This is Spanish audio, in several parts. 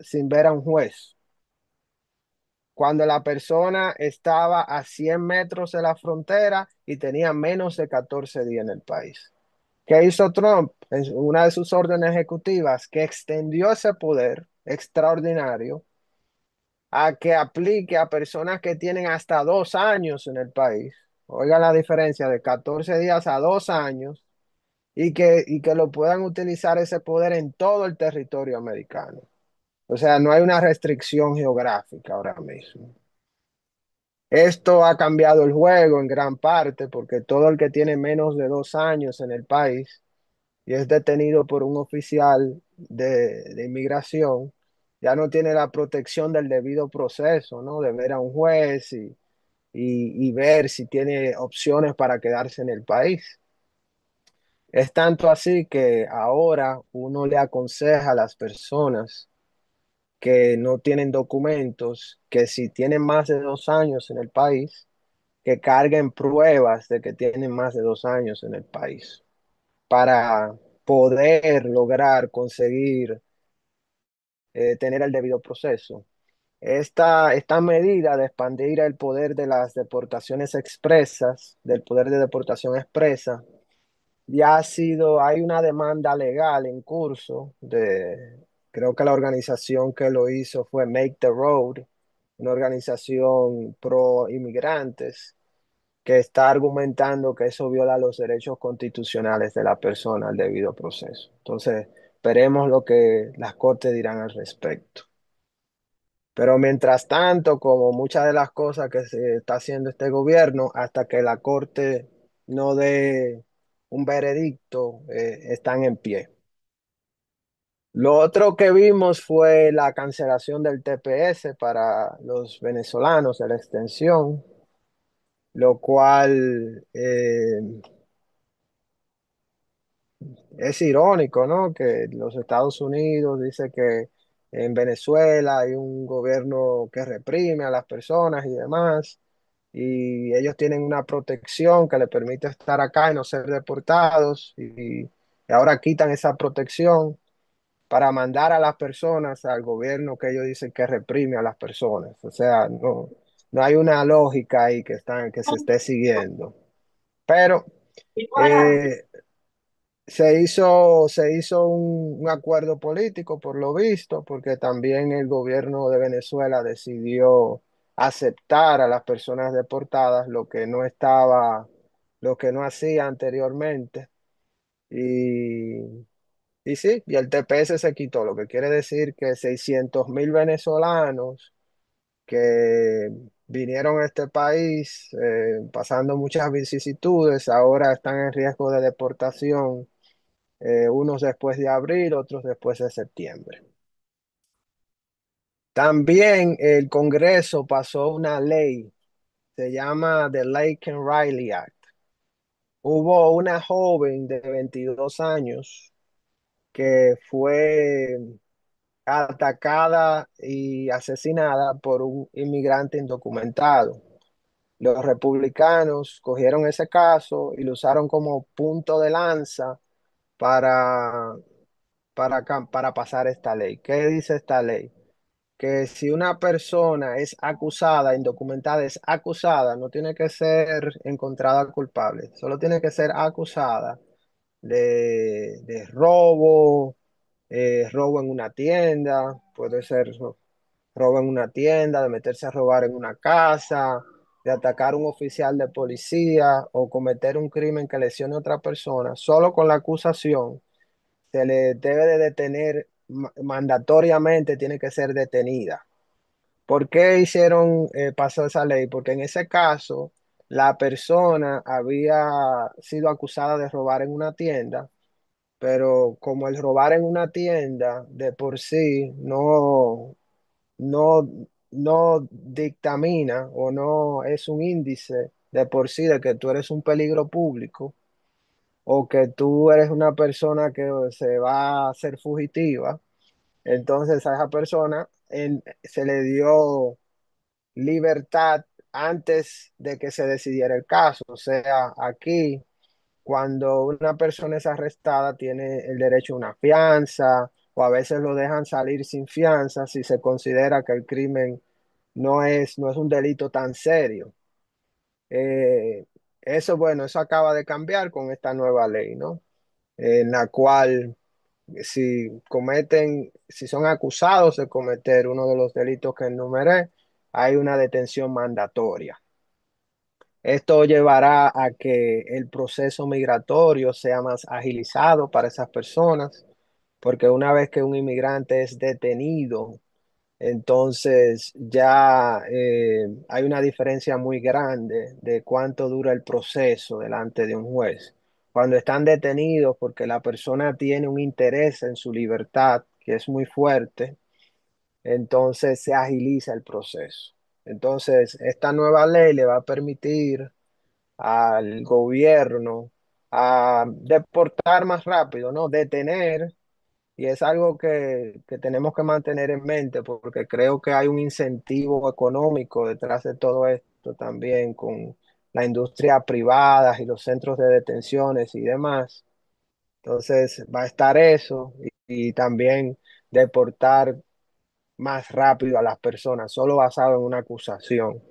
sin ver a un juez. Cuando la persona estaba a 100 metros de la frontera y tenía menos de 14 días en el país. ¿Qué hizo Trump en una de sus órdenes ejecutivas? Que extendió ese poder extraordinario a que aplique a personas que tienen hasta 2 años en el país. Oigan la diferencia de 14 días a 2 años y que lo puedan utilizar ese poder en todo el territorio americano. O sea, no hay una restricción geográfica ahora mismo. Esto ha cambiado el juego en gran parte porque todo el que tiene menos de 2 años en el país y es detenido por un oficial de inmigración, ya no tiene la protección del debido proceso, ¿no? De ver a un juez y ver si tiene opciones para quedarse en el país. Es tanto así que ahora uno le aconseja a las personas que no tienen documentos, que si tienen más de 2 años en el país, que carguen pruebas de que tienen más de 2 años en el país para poder lograr conseguir tener el debido proceso. Esta medida de expandir el poder de las deportaciones expresas, del poder de deportación expresa, ya ha sido, hay una demanda legal en curso creo que la organización que lo hizo fue Make the Road, una organización pro inmigrantes que está argumentando que eso viola los derechos constitucionales de la persona al debido proceso. Entonces, veremos lo que las cortes dirán al respecto. Pero mientras tanto, como muchas de las cosas que se está haciendo este gobierno, hasta que la corte no dé un veredicto, están en pie. Lo otro que vimos fue la cancelación del TPS para los venezolanos de la extensión, lo cual es irónico, ¿no? Que los Estados Unidos dice que en Venezuela hay un gobierno que reprime a las personas y demás, y ellos tienen una protección que le permite estar acá y no ser deportados, y ahora quitan esa protección para mandar a las personas al gobierno que ellos dicen que reprime a las personas. O sea, no hay una lógica ahí que se esté siguiendo. Pero eh, se hizo un acuerdo político, por lo visto, porque también el gobierno de Venezuela decidió aceptar a las personas deportadas, lo que no hacía anteriormente. Y, y sí, y el TPS se quitó, lo que quiere decir que 600.000 venezolanos que vinieron a este país pasando muchas vicisitudes, ahora están en riesgo de deportación, unos después de abril, otros después de septiembre. También el Congreso pasó una ley, se llama The Laken Riley Act. Hubo una joven de 22 años que fue atacada y asesinada por un inmigrante indocumentado. Los republicanos cogieron ese caso y lo usaron como punto de lanza para, para pasar esta ley. ¿Qué dice esta ley? Que si una persona es acusada, indocumentada, es acusada, no tiene que ser encontrada culpable, solo tiene que ser acusada de robo, robo en una tienda, puede ser robo en una tienda, de meterse a robar en una casa, de atacar a un oficial de policía o cometer un crimen que lesione a otra persona, solo con la acusación se le debe de detener, mandatoriamente tiene que ser detenida. ¿Por qué pasó esa ley? Porque en ese caso la persona había sido acusada de robar en una tienda, pero como el robar en una tienda de por sí no, no dictamina o no es un índice de por sí de que tú eres un peligro público o que tú eres una persona que se va a hacer fugitiva, entonces a esa persona se le dio libertad antes de que se decidiera el caso. O sea, aquí, cuando una persona es arrestada, tiene el derecho a una fianza o a veces lo dejan salir sin fianza si se considera que el crimen no es un delito tan serio. Eh, Eso, bueno, eso acaba de cambiar con esta nueva ley, ¿no? En la cual si son acusados de cometer uno de los delitos que enumeré, hay una detención mandatoria. Esto llevará a que el proceso migratorio sea más agilizado para esas personas, porque una vez que un inmigrante es detenido, entonces ya hay una diferencia muy grande de cuánto dura el proceso delante de un juez. Cuando están detenidos porque la persona tiene un interés en su libertad, que es muy fuerte, entonces se agiliza el proceso. Entonces, esta nueva ley le va a permitir al gobierno a deportar más rápido, ¿no? Detener, y es algo que tenemos que mantener en mente porque creo que hay un incentivo económico detrás de todo esto también con la industria privada y los centros de detenciones y demás. Entonces va a estar eso y también deportar más rápido a las personas, solo basado en una acusación,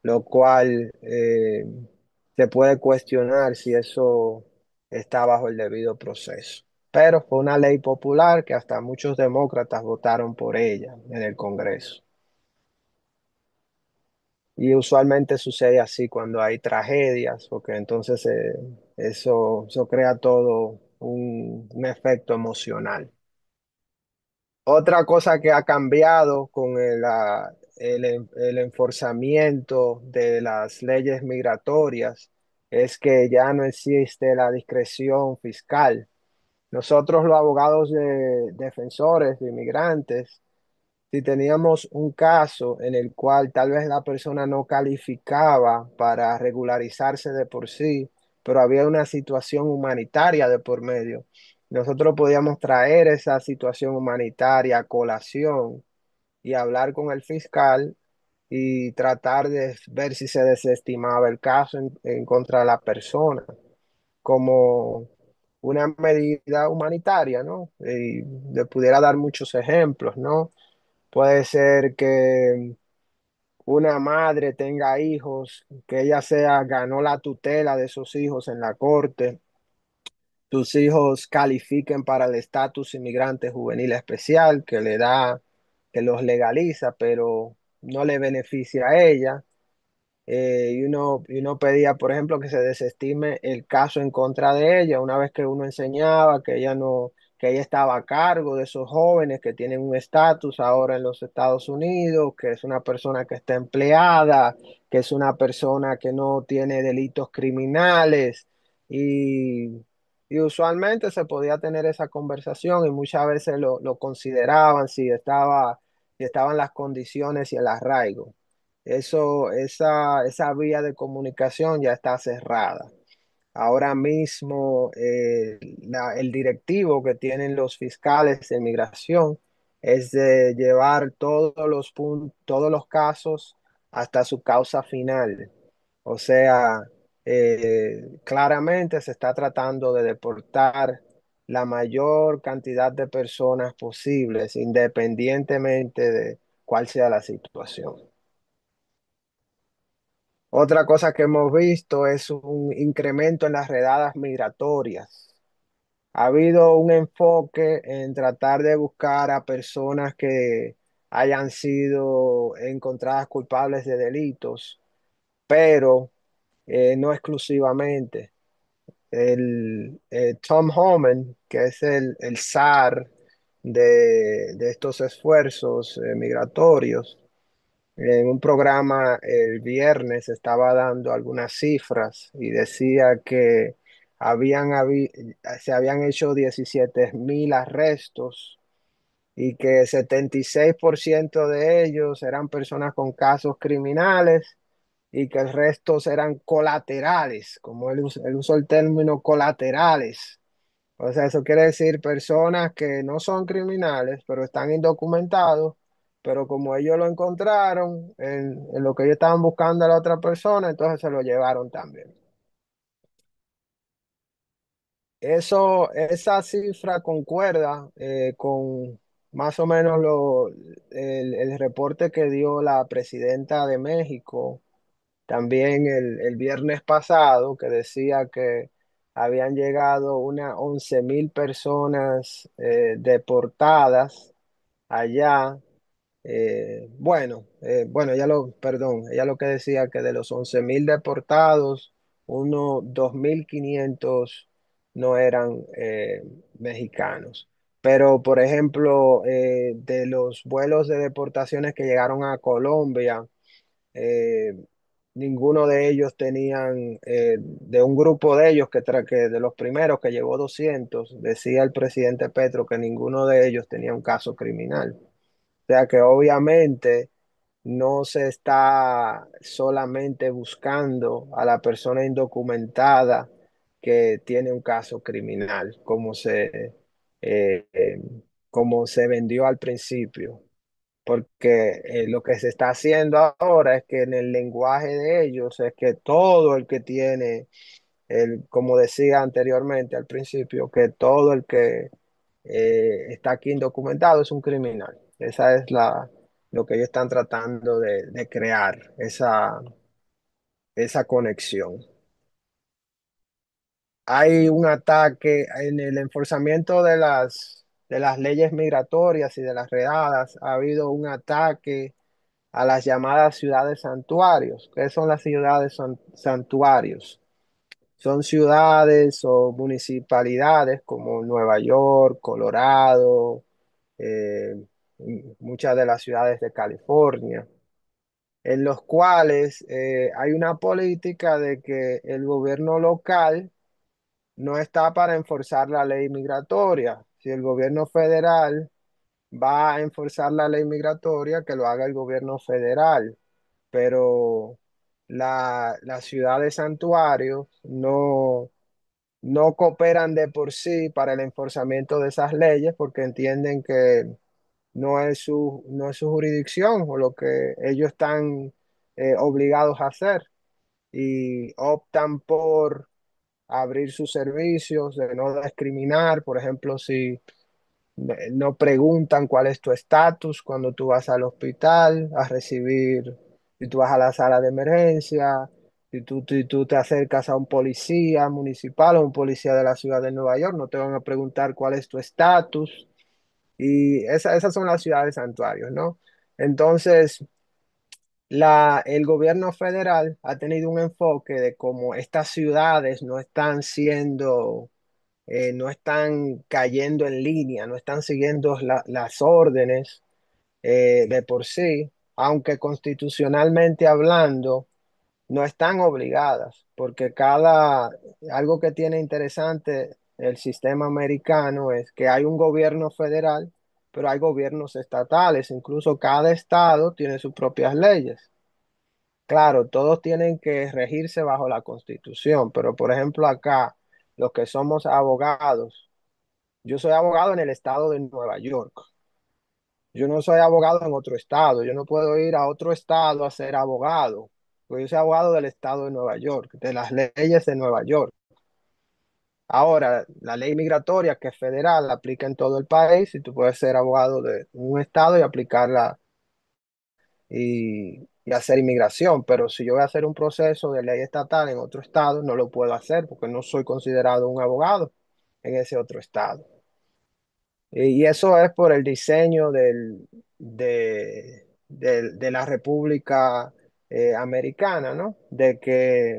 lo cual se puede cuestionar si eso está bajo el debido proceso. Pero fue una ley popular que hasta muchos demócratas votaron por ella en el Congreso. Y usualmente sucede así cuando hay tragedias, porque entonces eso crea todo un efecto emocional. Otra cosa que ha cambiado con el enforzamiento de las leyes migratorias es que ya no existe la discreción fiscal. Nosotros, los abogados defensores de inmigrantes, si teníamos un caso en el cual tal vez la persona no calificaba para regularizarse de por sí, pero había una situación humanitaria de por medio, nosotros podíamos traer esa situación humanitaria a colación y hablar con el fiscal y tratar de ver si se desestimaba el caso en contra de la persona como una medida humanitaria, ¿no? Y le pudiera dar muchos ejemplos, ¿no? Puede ser que una madre tenga hijos, que ella ganó la tutela de esos hijos en la corte, tus hijos califiquen para el estatus inmigrante juvenil especial que los legaliza, pero no le beneficia a ella. Y uno pedía, por ejemplo, que se desestime el caso en contra de ella, una vez que uno enseñaba que ella no, que ella estaba a cargo de esos jóvenes que tienen un estatus ahora en los Estados Unidos, que es una persona que está empleada, que es una persona que no tiene delitos criminales y, y usualmente se podía tener esa conversación y muchas veces lo consideraban si estaban las condiciones y el arraigo. Esa vía de comunicación ya está cerrada. Ahora mismo el directivo que tienen los fiscales de inmigración es de llevar todos los casos hasta su causa final. O sea, claramente se está tratando de deportar la mayor cantidad de personas posibles, independientemente de cuál sea la situación. Otra cosa que hemos visto es un incremento en las redadas migratorias. Ha habido un enfoque en tratar de buscar a personas que hayan sido encontradas culpables de delitos, pero no exclusivamente. Tom Homan, que es el zar de estos esfuerzos migratorios, en un programa el viernes estaba dando algunas cifras y decía que se habían hecho 17.000 arrestos y que 76% de ellos eran personas con casos criminales y que el resto eran colaterales, como él usó el término colaterales. O sea, eso quiere decir personas que no son criminales, pero están indocumentados, pero como ellos lo encontraron en lo que ellos estaban buscando a la otra persona, entonces se lo llevaron también. Esa cifra concuerda con más o menos el reporte que dio la presidenta de México también el viernes pasado, que decía que habían llegado unas 11.000 personas deportadas allá. Bueno, perdón, ella lo que decía que de los 11.000 deportados, unos 2.500 no eran mexicanos. Pero, por ejemplo, de los vuelos de deportaciones que llegaron a Colombia, eh, ninguno de ellos tenían, de un grupo de ellos que de los primeros que llegó 200, decía el presidente Petro que ninguno de ellos tenía un caso criminal. O sea que obviamente no se está solamente buscando a la persona indocumentada que tiene un caso criminal, eh, eh, como se vendió al principio. Porque lo que se está haciendo ahora es que en el lenguaje de ellos es que todo el que tiene, como decía anteriormente al principio, que todo el que está aquí indocumentado es un criminal. Esa es lo que ellos están tratando de crear, esa conexión. Hay un ataque en el enforzamiento de las leyes migratorias y de las redadas. Ha habido un ataque a las llamadas ciudades santuarios. ¿Qué son las ciudades santuarios? Son ciudades o municipalidades como Nueva York, Colorado, eh, muchas de las ciudades de California, en los cuales hay una política de que el gobierno local no está para enforzar la ley migratoria. Si el gobierno federal va a enforzar la ley migratoria, que lo haga el gobierno federal, pero las ciudades santuarios no cooperan de por sí para el enforzamiento de esas leyes porque entienden que no es su jurisdicción o lo que ellos están obligados a hacer y optan por abrir sus servicios, de no discriminar, por ejemplo, si no preguntan cuál es tu estatus cuando tú vas al hospital a recibir, si tú vas a la sala de emergencia, si tú te acercas a un policía municipal o un policía de la ciudad de Nueva York, no te van a preguntar cuál es tu estatus. Y esas son las ciudades santuarios, ¿no? Entonces, el gobierno federal ha tenido un enfoque de cómo estas ciudades no están cayendo en línea, no están siguiendo las órdenes de por sí, aunque constitucionalmente hablando, no están obligadas, porque algo que tiene interesante el sistema americano es que hay un gobierno federal, pero hay gobiernos estatales, incluso cada estado tiene sus propias leyes. Claro, todos tienen que regirse bajo la Constitución, pero por ejemplo acá, los que somos abogados, yo soy abogado en el estado de Nueva York. Yo no soy abogado en otro estado. Yo no puedo ir a otro estado a ser abogado. Porque yo soy abogado del estado de Nueva York, de las leyes de Nueva York. Ahora, la ley migratoria, que es federal, aplica en todo el país y tú puedes ser abogado de un estado y aplicarla y hacer inmigración. Pero si yo voy a hacer un proceso de ley estatal en otro estado, no lo puedo hacer porque no soy considerado un abogado en ese otro estado. Y eso es por el diseño de la República Americana, ¿no? De que